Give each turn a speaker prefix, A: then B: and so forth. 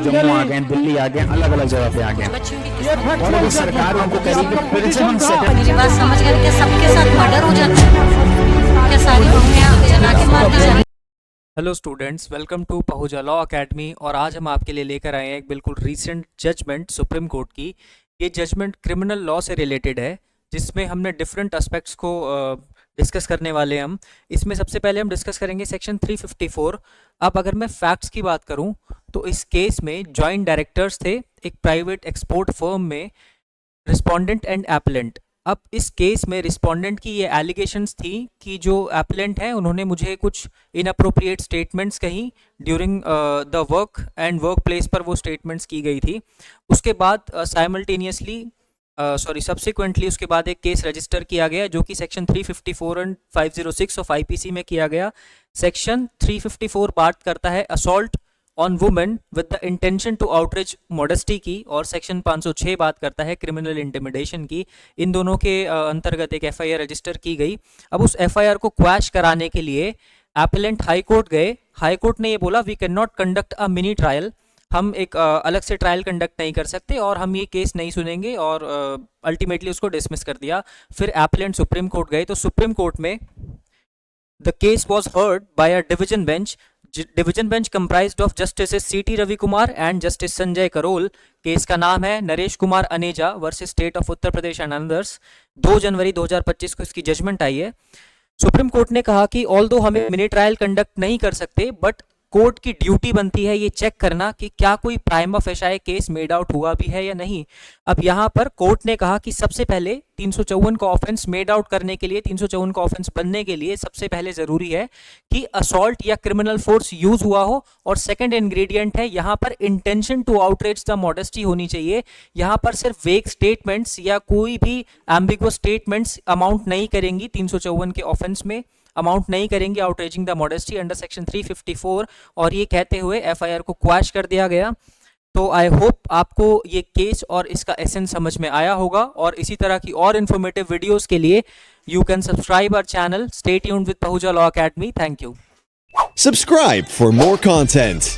A: जम्मू आ गए, दिल्ली आ गए, अलग अलग जगह पे आ गए, और अभी सरकार उनको कह रही कि फिर से हम सेटल।
B: मेरी बात समझ गए कि सबके साथ मर्डर हो जाता है क्या? सारी बहुएं जला के मार दी जाती हैं।
C: Hello students, welcome to Pahuja law academy. और आज हम आपके लिए लेकर आए हैं एक बिल्कुल रीसेंट जजमेंट सुप्रीम कोर्ट की। ये जजमेंट क्रिमिनल लॉ से रिलेटेड है, जिसमें हमने डिफरेंट एस्पेक्ट्स को डिस्कस करने वाले हैं हम। इसमें सबसे पहले हम डिस्कस करेंगे सेक्शन 354। अब अगर मैं फैक्ट्स की बात करूं तो इस केस में जॉइंट डायरेक्टर्स थे एक प्राइवेट एक्सपोर्ट फर्म में, रिस्पोंडेंट एंड एप्लेंट। अब इस केस में रिस्पोंडेंट की ये एलिगेशंस थी कि जो एप्लेंट हैं उन्होंने मुझे कुछ इनअप्रोप्रिएट स्टेटमेंट्स कही during the work and work place पर वो स्टेटमेंट्स की गई थी। उसके बाद साइमल्टेनियसली सब्सिक्वेंटली उसके बाद एक केस रजिस्टर किया गया जो कि सेक्शन 354 एंड 506 ऑफ आईपीसी में किया गया। सेक्शन 354 बात करता है assault on women with the intention to outreach modesty की, और सेक्शन 506 बात करता है क्रिमिनल इंटिमिडेशन की। इन दोनों के अंतर्गत एक एफआईआर रजिस्टर की गई। अब उस एफआईआर को क्वैश कराने के लिए एपेलेंट हाई कोर्ट गए। हाई कोर्ट ने ये बोला we can not conduct a mini trial, हम एक अलग से ट्रायल कंडक्ट नहीं कर सकते और हम ये केस नहीं सुनेंगे, और अल्टीमेटली उसको डिसमिस कर दिया। फिर एपेलेंट सुप्रीम कोर्ट गए तो सुप्रीम कोर्ट में the case was heard by a division bench. Division bench comprised of justice CT Ravi Kumar and justice Sanjay Karol. Case का नाम है Naresh Kumar Aneja versus state of Uttar Pradesh and others. 2 जनवरी 2025 को इसकी जजमेंट आई है। सुप्रीम कोर्ट ने कहा कि ऑल्दो हमें मिनी ट्रायल कंडक्ट नहीं कर सकते, बट कोर्ट की ड्यूटी बनती है ये चेक करना कि क्या कोई prima facie case made out हुआ भी है या नहीं। अब यहाँ पर कोर्ट ने कहा कि सबसे पहले 354 का ऑफेंस मेड आउट करने के लिए, 354 का ऑफेंस बनने के लिए सबसे पहले जरूरी है कि असॉल्ट या क्रिमिनल फोर्स यूज हुआ हो, और सेकंड इंग्रेडिएंट है यहाँ पर intention to outreach the modesty होनी चाहिए। यहाँ पर सिर्फ वेग स्टेटमेंट्स या कोई भी एम्बिगुअस स्टेटमेंट्स अमाउंट नहीं करेंगी, 354 के ऑफेंस में अमाउंट नहीं करेंगे आउटरीचिंग द मॉडेस्टी अंडर सेक्शन 354, और ये कहते हुए एफआईआर को क्वैश कर दिया गया। तो आई होप आपको ये केस और इसका एसेंस समझ में आया होगा, और इसी तरह की और इन्फॉर्मेटिव वीडियोस के लिए you can subscribe our channel. Stay tuned with Pahuja law academy. Thank you.
D: Subscribe for more content.